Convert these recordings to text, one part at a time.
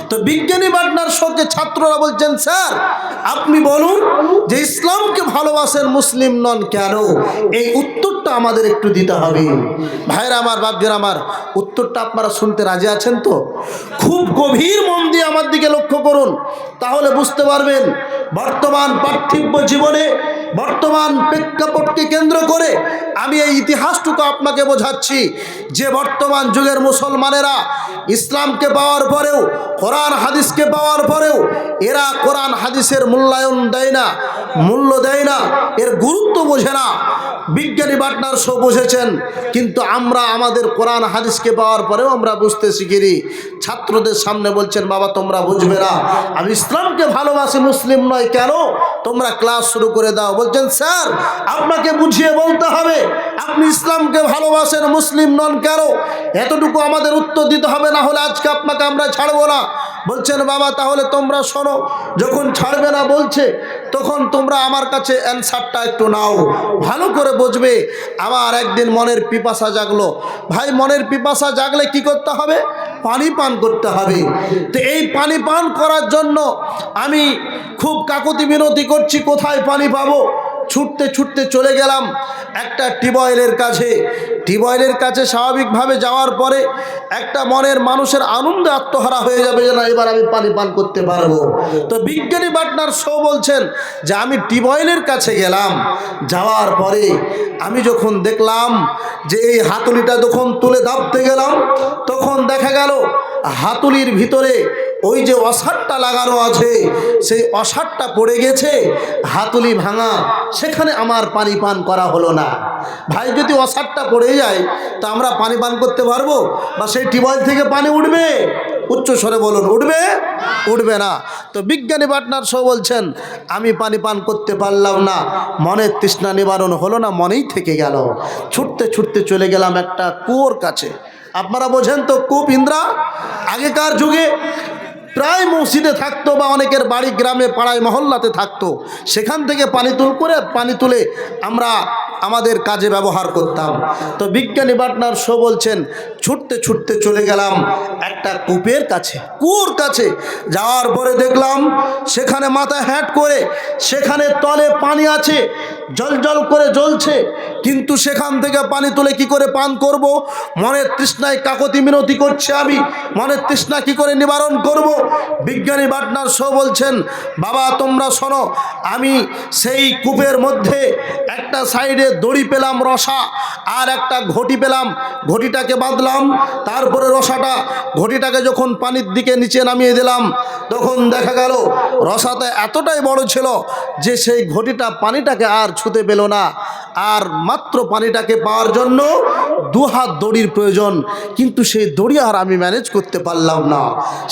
তো বিজ্ঞানী বাটনার সঙ্গে ছাত্ররা বলছেন, স্যার আপনি বলুন যে ইসলামকে ভালোবাসেন, মুসলিম নন কেন? এই উত্তরটা আমাদের একটু দিতে হবে। ভাইরা আমার, বাপজিরা আমার, উত্তরটা আপনারা শুনতে রাজি আছেন তো? খুব গভীর মন দিয়ে আমার দিকে লক্ষ্য করুন, তাহলে বুঝতে পারবেন বর্তমান পার্থিব জীবনে, বর্তমান প্রেক্ষাপটকে কেন্দ্র করে আমি এই ইতিহাসটুকু আপনাকে বোঝাচ্ছি যে বর্তমান যুগের মুসলমানেরা ইসলামকে পাওয়ার পরেও, কোরআন হাদিসকে পাওয়ার পরেও এরা কোরআন হাদিসের মূল্যায়ন দেয় না, মূল্য দেয় না, এর গুরুত্ব বোঝে না। বিজ্ঞানী বাটনার শো বুঝেছেন, কিন্তু আমরা আমাদের কোরআন হাদিসকে পাওয়ার পরেও আমরা বুঝতে শিখিনি। ছাত্রদের সামনে বলছেন, বাবা তোমরা বুঝবে না, আমি ইসলামকে ভালোবাসি, মুসলিম নয় কেন? তোমরা ক্লাস শুরু করে দাও। বলছেন, স্যার আপনাকে বুঝিয়ে বলতে হবে আপনি ইসলামকে ভালোবাসেন, মুসলিম নন কেন? এতটুকু আমাদের উত্তর দিতে হবে, না হলে আজকে আপনাকে আমরা ছাড়বো না। বলছেন, বাবা তাহলে তোমরা শোনো, যখন ছাড়বে না বলছে তখন তোমরা আমার কাছে অ্যান্সারটা একটু নাও, ভালো করে বুঝবে। আমার একদিন মনের পিপাসা জাগলো। ভাই মনের পিপাসা জাগলে কি করতে হবে? পানি পান করতে হবে। তো এই পানি পান করার জন্য আমি খুব কাকুতি মিনতি করছি, কোথায় পানি পাবো? ছুটতে ছুটতে চলে গেলাম একটা টিউবওয়েলের কাছে। টিউবওয়েলের কাছে স্বাভাবিকভাবে যাওয়ার পরে একটা মনের মানুষের আনন্দে আত্মহারা হয়ে যাবে যে না এবার আমি পানি পান করতে পারবো। তো বিজ্ঞানী বাটনার শো বলছেন যে আমি টিউবওয়েলের কাছে গেলাম, যাওয়ার পরে আমি যখন দেখলাম যে এই হাতুড়িটা যখন তুলে দাবতে গেলাম, তখন দেখা গেল হাতুড়ির ভিতরে ওই যে অসারটা লাগানো আছে সেই অসারটা পড়ে গেছে, হাতুড়ি ভাঙা, সেখানে আমার পানি পান করা হলো না। ভাই যদি অসারটা পড়ে যায় তা আমরা পানি পান করতে পারবো? বা সেই টিউবওয়েল থেকে পানি উঠবে? উচ্চ স্বরে বলুন, উঠবে? উঠবে না। তো বিজ্ঞানী পার্টনার সব বলছেন আমি পানি পান করতে পারলাম না, মনের তৃষ্ণা নিবারণ হলো না, মনেই থেকে গেল। ছুটতে ছুটতে চলে গেলাম একটা কুয়োর কাছে। আপনারা বোঝেন তো কূপ ইন্দ্রা আগেকার যুগে প্রায় মসজিদে থাকতো বা অনেকের বাড়ি গ্রামে পাড়ায় মহল্লাতে থাকতো, সেখান থেকে পানি তুলে আমরা আমাদের কাজে ব্যবহার করতাম। তো বিজ্ঞানী বাটনার শো বলছেন ছুটতে ছুটতে চলে গেলাম একটা কূপের কাছে, কুয়োর কাছে। যাওয়ার পরে দেখলাম সেখানে মাথায় হ্যাট করে সেখানে তলে পানি আছে, জল জল করে জ্বলছে, কিন্তু সেখান থেকে পানি তুলে কি করে পান করব? মনের তৃষ্ণায় কাকতি মিনতি করছে আমি, মনের তৃষ্ণা কি করে নিবারণ করব? বিজ্ঞানী বাটনার শো বলছেন, বাবা তোমরা শোনো, আমি সেই কূপের মধ্যে একটা সাইডে দড়ি পেলাম রসা, আর একটা ঘটি পেলাম, ঘটিটাকে বাঁধলাম, তারপরে ঘটিটাকে যখন পানির দিকে নিচে নামিয়ে দিলাম, তখন দেখা গেল রসাটা এতটাই বড় ছিল যে সেই ঘটিটা পানিটাকে আর ছুঁতে পেল না। আর মাত্র পানিটাকে পাওয়ার জন্য 2 হাত দড়ির প্রয়োজন, কিন্তু সেই দড়ি আর আমি ম্যানেজ করতে পারলাম না।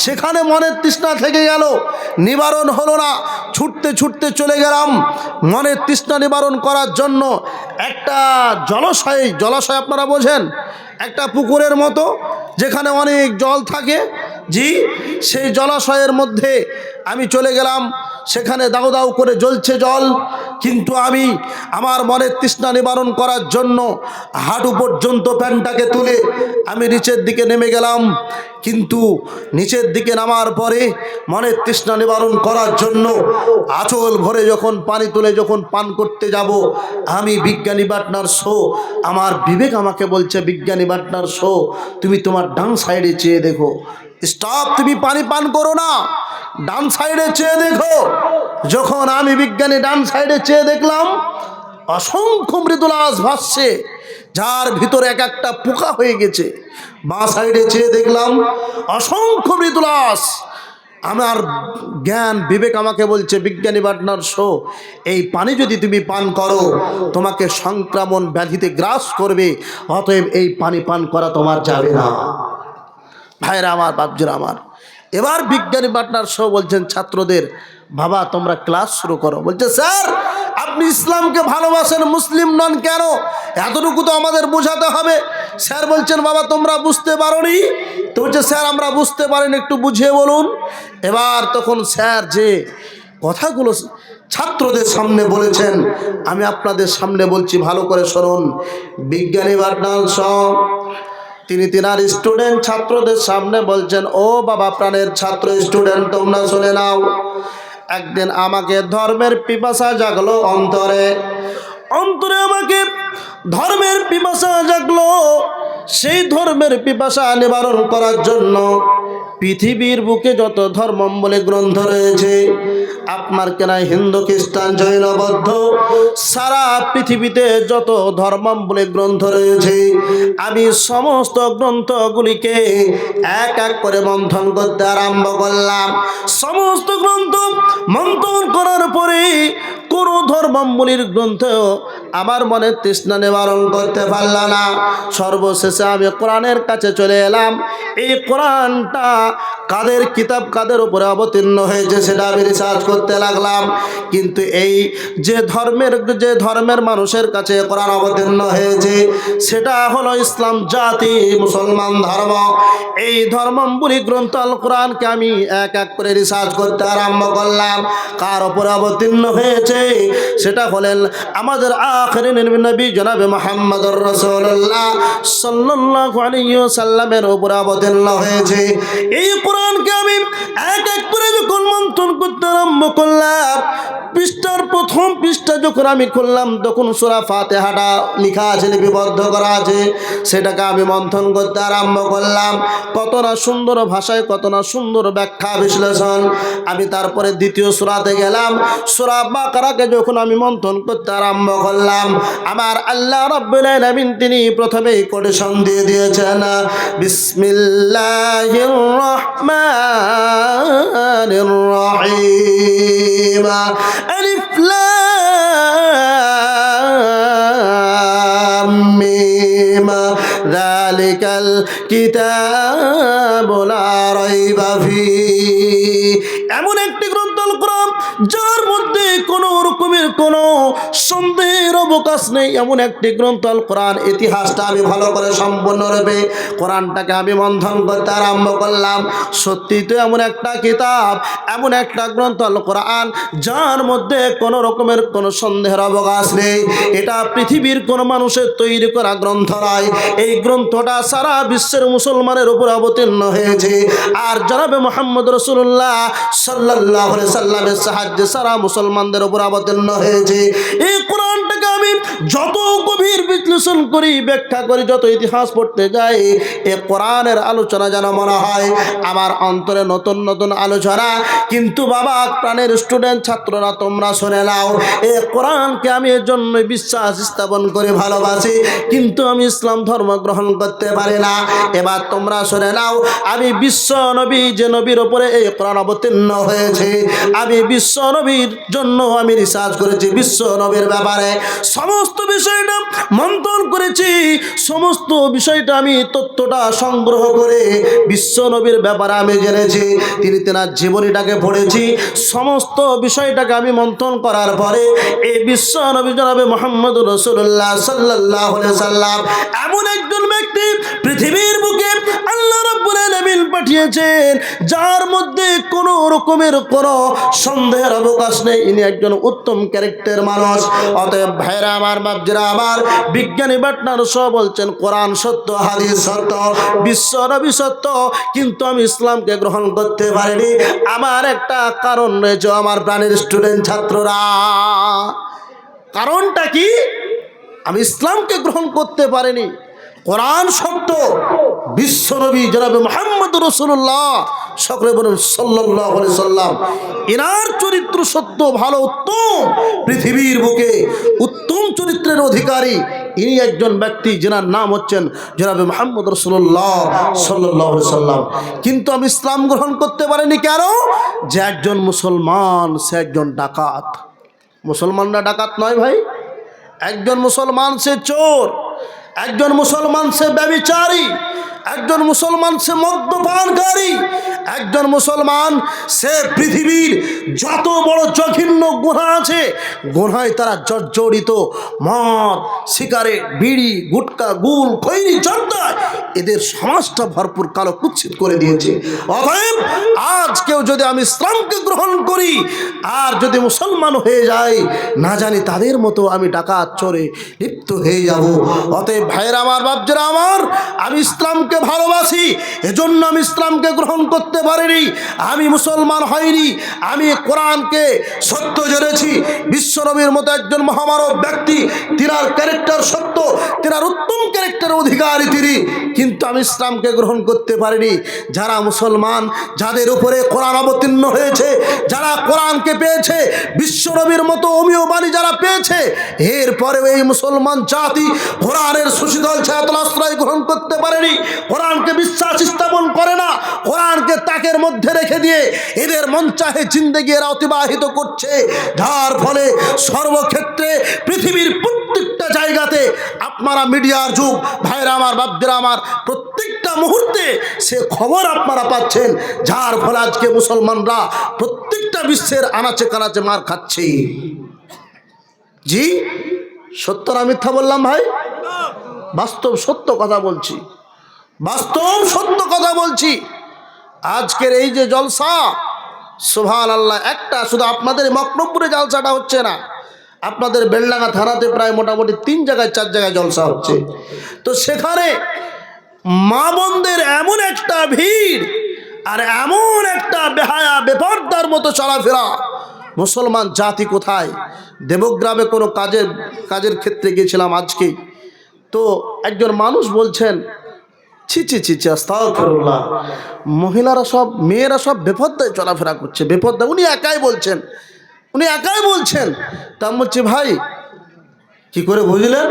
সেখানে মনের তৃষ্ণা থেকে গেল, নিবারণ হলো না। ছুটতে ছুটতে চলে গেলাম মনের তৃষ্ণা নিবারণ করার জন্য একটা জলাশয় আপনারা বোঝেন, একটা পুকুরের মতো যেখানে অনেক জল থাকে, জি সেই জলাশয়ের মধ্যে আমি চলে গেলাম। সেখানে দাউ দাউ করে জ্বলছে জল, কিন্তু আমি আমার মনের তৃষ্ণা নিবারণ করার জন্য হাঁটু পর্যন্ত প্যান্টটাকে তুলে আমি নিচের দিকে নেমে গেলাম। কিন্তু নিচের দিকে নামার পরে মনের তৃষ্ণা নিবারণ করার জন্য আঁচল ভরে যখন পানি তুলে যখন পান করতে যাব, আমি বিজ্ঞানী বাটনার শো, আমার বিবেক আমাকে বলছে বিজ্ঞানী বাটনার শো তুমি তোমার ডান সাইডে চেয়ে দেখো। স্টপ, তুমি পানি পান করো না, ডান সাইডে চেয়ে দেখো। যখন আমি বিজ্ঞানী ডান সাইডে চেয়ে দেখলাম অসংখ্য মৃদুলাস ভাসছে, যার ভিতরে এক একটা পোকা হয়ে গেছে। বাঁ সাইডে চেয়ে দেখলাম অসংখ্য মৃদুলাস। আমার জ্ঞান বিবেক আমাকে বলছে বিজ্ঞানী বাটনার শো, এই পানি যদি তুমি পান করো তোমাকে সংক্রমণ ব্যাধিতে গ্রাস করবে, অতএব এই পানি পান করা তোমার যাবে না। ভাইরা আমার, বাপজিরা আমার, এবার বিজ্ঞানী বাটনার শো বলছেন ছাত্রদের, বাবা তোমরা ক্লাস শুরু করো। বলছে, স্যার আপনি ইসলামকে ভালোবাসেন, মুসলিম নন কেন? এতটুকু তো আমাদের বোঝাতে হবে। স্যার বলছেন, বাবা তোমরা বুঝতে পারোনি? তো বলছে, স্যার আমরা বুঝতে পারিনি, একটু বুঝিয়ে বলুন। এবার তখন স্যার যে কথাগুলো ছাত্রদের সামনে বলেছেন আমি আপনাদের সামনে বলছি, ভালো করে শুনুন। বিজ্ঞানী বাটনার শো তিনি তিনার স্টুডেন্ট ছাত্রদের সামনে বলছেন, ও বাবা প্রাণের ছাত্র স্টুডেন্ট, তোমরা শুনে নাও। একদিন আমাকে ধর্মের পিপাসা জাগলো অন্তরে, অন্তরে আমাকে ধর্মের পিপাসা জাগলো। সেই ধর্মের পিপাসা নিবারণ করার জন্য পৃথিবীর বুকে যত ধর্মাবলী গ্রন্থ রয়েছে, আপনার কেনা হিন্দু খ্রিস্টান জৈন বৌদ্ধ, সারা পৃথিবীতে যত ধর্মাবলী গ্রন্থ রয়েছে, আমি সমস্ত গ্রন্থগুলিকে এক এক করে মন্থন করতে আরম্ভ করলাম। সমস্ত গ্রন্থ মন্থন করার পরে কোনো ধর্মাবলীর গ্রন্থ আমার মনে তৃষ্ণা নিবারণ করতে পারল না। সর্বশেষে আমি কোরআনের কাছে চলে এলাম। এই কোরআনটা কাদের কিতাব, কাদের উপরে অবতীর্ণ হয়েছে সেটা আমি রিসার্চ করতে লাগলাম। কিন্তু এই যে ধর্মের মানুষের কাছে কোরআন অবতীর্ণ হয়েছে সেটা হলো ইসলাম জাতি, মুসলমান ধর্ম। এই ধর্মাবলী গ্রন্থ আল কোরআনকে আমি এক এক করে রিসার্চ করতে আরম্ভ করলাম। কার উপরে অবতীর্ণ হয়েছে সেটা হলেন আমাদের আখিরি নবী জনাবে মুহাম্মদুর রাসূলুল্লাহ সাল্লাল্লাহু আলাইহি ওয়াসাল্লামের উপরে অবতীর্ণ হয়েছে। এই কোরআনকে আমি এক এক করে যখন মন্থন করতে আরম্ভ করলাম, পৃষ্ঠার প্রথম পৃষ্ঠা যখন আমি খুললাম তখন সূরা ফাতিহাটা লেখা আছে, লিপিবদ্ধ করা আছে। সেটাকে আমি মন্থন করতে আরম্ভ করলাম। কত না সুন্দর ভাষায়, কত না সুন্দর ব্যাখ্যা বিশ্লেষণ। আমি তারপরে দ্বিতীয় সূরাতে গেলাম। সূরা বাকারাকে যখন আমি মন্থন করতে আরম্ভ করলাম, আমার আল্লাহ রাব্বুল আলামিন তিনি প্রথমেই কোটেশন দিয়ে দিয়েছেন, বিসমিল্লাহির রহমানির রহিম, আলিফ লাম মিম, যালিকাল কিতাবু লা রাইবা ফীহি। এমন একটি গ্রন্থ আল কোরআন যার মধ্যে কোনো রকমের কোনো সন্দেহের অবকাশ নেই। এমন একটি গ্রন্থ আল কোরআন। ইতিহাসটা আমি ভালো করে সম্পূর্ণরূপে কোরআনটাকে আমি মন্থন করতে আরম্ভ করলাম। সত্যি তো এমন একটা কিতাব, এমন একটা গ্রন্থ আল কোরআন যার মধ্যে কোনো রকমের কোনো সন্দেহের অবকাশ নেই। এটা পৃথিবীর কোনো মানুষের তৈরি করা গ্রন্থ নয়। এই গ্রন্থটা সারা বিশ্বের মুসলমানের উপর অবতীর্ণ হয়েছে। আর জনাবে মুহাম্মদ রাসূলুল্লাহ সাল্লাল্লাহু আলাইহি সাল্লামের সাহায্যে সারা মুসলমানদের উপর অবতীর্ণ হয়েছে। এই কোরআনটাকে আমি যত গভীর বিশ্লেষণ করি, ব্যাখ্যা করি, যত ইতিহাস পড়তে যাই, এই কোরআনের আলোচনা যেন মনে হয় আমার অন্তরে নতুন নতুন আলোচনা। কিন্তু বাবা প্রাণের স্টুডেন্ট ছাত্ররা তোমরা শুনে নাও, এই কোরআনকে আমি এর জন্য বিশ্বাস স্থাপন করে ভালোবাসি, কিন্তু আমি ইসলাম ধর্ম গ্রহণ করতে পারি না। এবার তোমরা শুনে নাও, আমি বিশ্ব নবী যে নবীর উপরে এই কোরআন অবতীর্ণ হয়েছে, আমি বিশ্ব নবীর জন্য আমি রিসার্চ করেছি। বিশ্ব নবীর ব্যাপারে সমস্ত বিষয়টা মন্থন করেছি। সমস্ত বিষয়টা আমি তথ্যটা সংগ্রহ করে বিশ্ব নবীর ব্যাপারে আমি জেনেছি। তিনি তেনার জীবনীটাকে পড়েছি। সমস্ত বিষয়টাকে আমি মন্থন করার পরে এই বিশ্ব নবী জনাবে মুহাম্মদুর রাসূলুল্লাহ সাল্লাল্লাহু আলাইহি সাল্লাম এমন একজন ব্যক্তি পৃথিবীর বুকে আল্লাহ রাব্বুল আলামিন পাঠিয়েছেন যার মধ্যে কোনো রকমের কোনো সন্দেহের অবকাশ নেই। ইনি একজন উত্তম ক্যারেক্টার মানুষ। অতএব ভাইরা আমার, বাপজিরা আমার, বিজ্ঞানী বাটনার সহ বলছেন কোরআন সত্য, হাদিস সত্য, বিশ্ব নবী সত্য, কিন্তু আমি ইসলামকে গ্রহণ করতে পারিনি। আমার একটা কারণ রয়েছে আমার প্রাণের স্টুডেন্ট ছাত্ররা। কারণটা কি? আমি ইসলামকে গ্রহণ করতে পারিনি। কোরআন সত্য, বিশ্বনবী জনাবে মুহাম্মদ রাসূলুল্লাহ সকলে বলুন সাল্লাল্লাহু আলাইহি সাল্লাম, এনার চরিত্র সত্য, ভালো, উত্তম, পৃথিবীর বুকে উত্তম চরিত্রের অধিকারী ইনি একজন ব্যক্তি যেনার নাম হচ্ছেন জনাবে মুহাম্মদ রাসূলুল্লাহ সাল্লাল্লাহু আলাইহি সাল্লাম। কিন্তু আমি ইসলাম গ্রহণ করতে পারিনি। কেন? যে একজন মুসলমান সে একজন ডাকাত। মুসলমানরা ডাকাত নয় ভাই। একজন মুসলমান সে চোর, একজন মুসলমান সে ব্যভিচারী, একজন মুসলমান সে মদ্যপানকারী, একজন মুসলমান সে পৃথিবীর যত বড় জঘন্য গুনাহ আছে গুনায় তারা জর্জরিত। মদ, সিগারেট, বিড়ি, গুটকা, গুল, খৈনি, জর্দা এদের সমাজটা ভরপুর কালো কুৎসিত করে দিয়েছে। অতএব আজকে আজকেও যদি আমি ইসলামকে গ্রহণ করি আর যদি মুসলমান হয়ে যাই, না জানি তাদের মতো আমি ডাকাত চোরে লিপ্ত হয়ে যাব। অতএব ভাইরা আমার, বাপজারা আমার, আমি ইসলামকে ভালোবাসি, এজন্য আমি ইসলামকে গ্রহণ করতে পারিনি, আমি মুসলমান হইনি। আমি কোরআনকে সত্য জেনেছি, বিশ্বনবীর মতো একজন মহামানব ব্যক্তি, তিনার ক্যারেক্টার সত্য, তিনার উত্তম ক্যারেক্টারের অধিকারী তিনি, কিন্তু আমি ইসলামকে গ্রহণ করতে পারিনি। যারা মুসলমান, যাদের উপরে কোরআন অবতীর্ণ হয়েছে, যারা কোরআনকে পেয়েছে, বিশ্বনবীর মতো অমীয় বাণী যারা পেয়েছে, এরপরেও এই মুসলমান জাতি কোরআনের সুশীতল ছায়াতল আশ্রয় গ্রহণ করতে পারেনি, কোরআনকে বিশ্বাস স্থাপন করে না, কোরআনকে তাকের মধ্যে রেখে দিয়ে এদের মন চাহে জিন্দেগি এরা অতিবাহিত করছে, যার ফলে সর্বক্ষেত্রে পৃথিবীর প্রত্যেকটা জায়গাতে আপনারা মিডিয়ার যুগ, ভাইরা আমার, বাপজারা আমার, প্রত্যেকটা মুহূর্তে সে খবর আপনারা পাচ্ছেন, যার ফলে আজকে মুসলমানরা প্রত্যেকটা বিশ্বের আনাচে কানাচে মার খাচ্ছে। জি, সত্য না মিথ্যা বললাম ভাই? বাস্তব সত্য কথা বলছি, বাস্তব সত্য কথা বলছি। আজকের এই যে জলসা, সুবহানাল্লাহ, একটা শুধু আপনাদের মকরমপুরে জলসাটা হচ্ছে না, আপনাদের বেলডাঙ্গা থানাতে প্রায় মোটামুটি 3 জায়গায় 4 জায়গায় জলসা হচ্ছে। তো সেখানে মা বোনদের এমন একটা ভিড় আর এমন একটা বেহায়া বেপরদার মতো চলাফেরা। মুসলমান জাতি কোথায়? দেবগ্রামে কোনো কাজের ক্ষেত্রে গিয়েছিলাম আজকে, তো একজন মানুষ বলছেন, ছি ছি ছি ছি, আস্তাগফিরুল্লাহ, মহিলারা সব, মেয়েরা সব বেপরদায় চলাফেরা করছে, বেপরদা। উনি একাই বলছেন, উনি একাই বলছেন। তা আমি বলছি, ভাই কি করে বুঝলেন?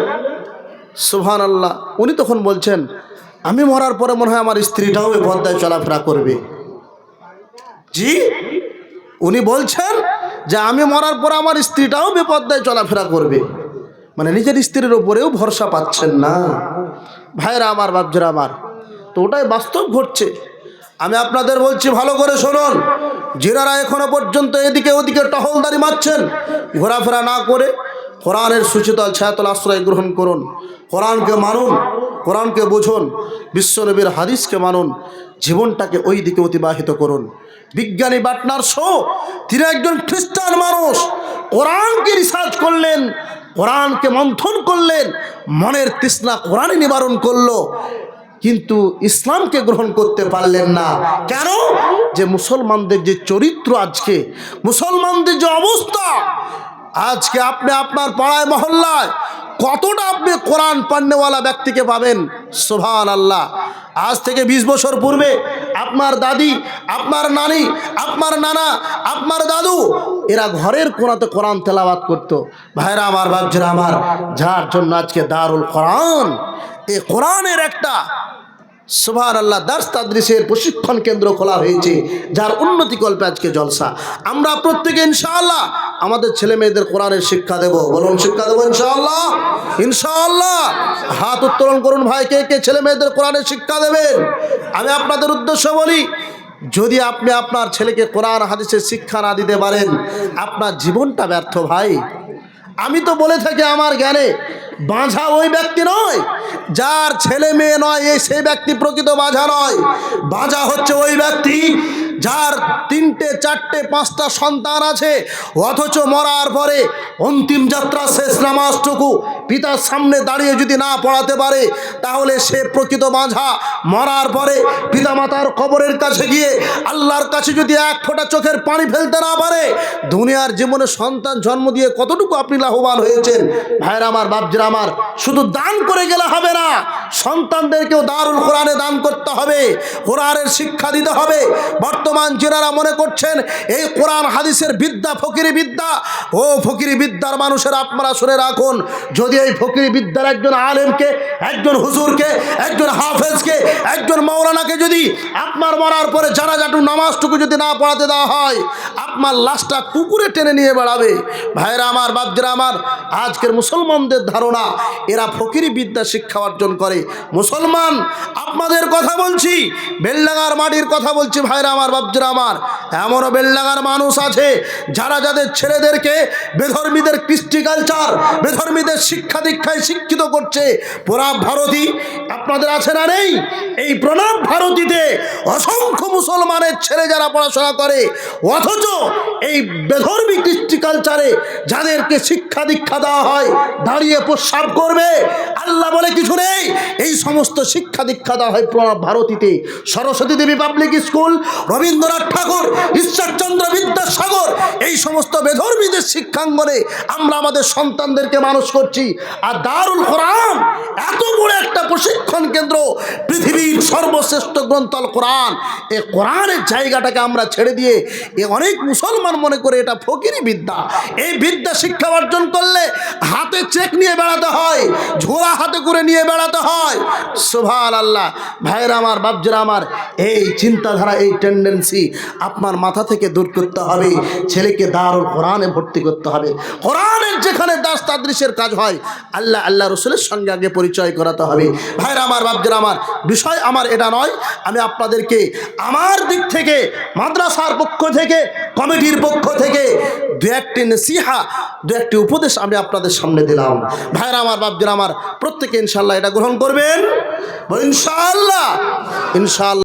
সুবহানাল্লাহ। উনি তখন বলছেন, আমি মরার পরে মনে হয় আমার স্ত্রীটাও বেপরদায় চলাফেরা করবে। জি, উনি বলছেন যে আমি মরার পরে আমার স্ত্রীটাও বেপরদায় চলাফেরা করবে, মানে নিজের স্ত্রীর ওপরেও ভরসা পাচ্ছেন না। ভাইরা আমার, বাপজারা আমার, তো ওটাই বাস্তব ঘটছে। আমি আপনাদের বলছি, ভালো করে শুনুন, যারা এখনো পর্যন্ত এদিকে ওদিকে টহলদারি মারছেন, ঘোরাফেরা না করে কোরআনের সুশীতল ছায়াতল আশ্রয় গ্রহণ করুন, কোরআনকে মানুন, কোরআনকে বুঝুন, বিশ্বনবীর হাদিসকে মানুন, জীবনটাকে ওই দিকে অতিবাহিত করুন। বিজ্ঞানী বাটনার শো, তিনি একজন খ্রিস্টান মানুষ, কোরআনকে রিসার্চ করলেন, কোরআনকে মন্থন করলেন, মনের তৃষ্ণা কোরআনে নিবারণ করলো, কিন্তু ইসলামকে গ্রহণ করতে পারলেন না। কেন? যে মুসলমানদের যে চরিত্র, আজকে মুসলমানদের যে অবস্থা, আজকে আপনি আপনার পাড়ায় মহল্লায় কতটা আপনি কোরআন পান্নেওয়ালা ব্যক্তিকে পাবেন? সুবহানাল্লাহ। আজ থেকে 20 বছর পূর্বে আপনার দাদি, আপনার নানি, আপনার নানা, আপনার দাদু, এরা ঘরের কোণাতে কোরআন তেলাওয়াত করতো। ভাইরা আমার, বাপজারা আমার, যার জন্য আজকে দারুল কোরআন, এই কোরআনের একটা সুবহানাল্লাহ দার্স তাদরিসের প্রশিক্ষণ কেন্দ্র খোলা হয়েছে, যার উন্নতিকল্পে আজকে জলসা। আমরা প্রত্যেকে ইনশাআল্লাহ আমাদের ছেলে মেয়েদের কোরআনের শিক্ষা দেব। বলুন, শিক্ষা দেবো ইনশাআল্লাহ, ইনশাআল্লাহ। হাত উত্তোলন করুন ভাই, কে কে ছেলে মেয়েদের কোরআনের শিক্ষা দেবেন? আমি আপনাদের উদ্দেশ্য বলি, যদি আপনি আপনার ছেলেকে কোরআন হাদিসের শিক্ষা না দিতে পারেন, আপনার জীবনটা ব্যর্থ ভাই। আমি তো বলে থাকি আমার জ্ঞানে, বাঁঝা ওই ব্যক্তি নয় যার ছেলে মেয়ে নয়, সেই ব্যক্তি প্রকৃত বাঁঝা নয়। বাঁঝা হচ্ছে ওই ব্যক্তি যার 3টে 4টে 5টা সন্তান আছে, অথচ মরার পরে অন্তিম যাত্রা শেষ নামাজটুকু পিতার সামনে দাঁড়িয়ে যদি না পড়াতে পারে, তাহলে সে প্রকৃত বাঁঝা। মরার পরে পিতামাতার কবরের কাছে গিয়ে আল্লাহর কাছে যদি 1 ফোঁটা চোখের পানি ফেলতে না পারে, দুনিয়ার জীবনে সন্তান জন্ম দিয়ে কতটুকু আপনি লাভবান হয়েছেন? ভাইরা আমার, বাপজারা আমার, শুধু দান করে গেলে হবে না, সন্তানদেরকেও দারুল কোরআনে দান করতে হবে, কোরআনের শিক্ষা দিতে হবে। বর্তমান যারা মনে করছেন এই কোরআন হাদিসের বিদ্যা ফকিরি বিদ্যা, ও ফকিরি বিদ্যার মানুষের আপনারা শুনে রাখুন, যদি এই ফকিরি বিদ্যার একজন আলেমকে, একজন হুজুরকে, একজন হাফেজকে, একজন মাওলানাকে যদি আপনার মরার পরে জানাজাটু নামাজটুকু যদি না পড়াতে দেওয়া হয়, আপনার লাশটা কুকুরে টেনে নিয়ে বেড়াবে। ভাইরা আমার, বাপজারা আমার, আজকের মুসলমানদের ধারণা এরা ফকিরি বিদ্যা শিক্ষা অর্জন করে। মুসলমান, আপনাদের কথা বলছি, বেলডাঙ্গার মাটির কথা বলছি। ভাইরা আমার, বাপজারা আমার, এমনও বেলডাঙ্গার মানুষ আছে যারা যাদের ছেলেদেরকে বেধর্মীদের কৃষ্টি কালচার, বেধর্মীদের শিক্ষা দীক্ষায় শিক্ষিত করছে। প্রণব ভারতী আপনাদের আছে না নেই? এই প্রণব ভারতীতে অসংখ্য মুসলমানের ছেলে যারা পড়াশোনা করে, অথচ এই বেধর্মী কৃষ্টি কালচারে যাদেরকে শিক্ষা দীক্ষা দেওয়া হয় দাঁড়িয়ে প্রস্রাব করবে, আল্লাহ বলে কিছু নেই। এই সমস্ত শিক্ষা দীক্ষা দেওয়া হয় প্রণব ভারতীতে। সরস্বতী দেবী পাবলিক স্কুল, রবীন্দ্রনাথ ঠাকুর, ঈশ্বরচন্দ্র বিদ্যাসাগর, এই সমস্ত বেধর্মীদের শিক্ষাঙ্গনে আমরা আমাদের সন্তানদেরকে মানুষ করছি। আর দারুল কোরআন এত বড় একটা প্রশিক্ষণ কেন্দ্র, পৃথিবীর সর্বশ্রেষ্ঠ গ্রন্থ আল কোরআন, এই কোরআনের জায়গাটাকে আমরা ছেড়ে দিয়ে অনেক মুসলমান মনে করে এটা ফকিরি বিদ্যা। এই বিদ্যা শিক্ষা অর্জন করলে হাতে চেক নিয়ে বেড়াতে হয়, ঝোলা হাতে করে নিয়ে বেড়াতে হয়। সুবহানাল্লাহ। ভাইরা আমার, বাপজিরা আমার, এই চিন্তাধারা, এই টেন্ডেন্সি আপনার মাথা থেকে দূর করতে হবে। ছেলেকে দারুল কোরআনে ভর্তি করতে হবে। কোরআনের যেখানে দাস তাদরিসের কাজ হয়, আল্লাহ রসুলের সঙ্গে আগে পরিচয় করাতে হবে। ভাইরা আমার, বাপজিরা আমার, বিষয় আমার এটা নয়। আমি আপনাদেরকে আমার দিক থেকে, মাদ্রাসার পক্ষ থেকে, কমিটির পক্ষ থেকে দু একটি নসিহা, দু একটি উপদেশ আমি আপনাদের সামনে দিলাম। ভাইরা আমার, বাপজিরা আমার, প্রত্যেকে ইনশাআল্লাহ এটা গ্রহণ করবেন। ইনশাআল্লাহ, ইনশাআল্লাহ।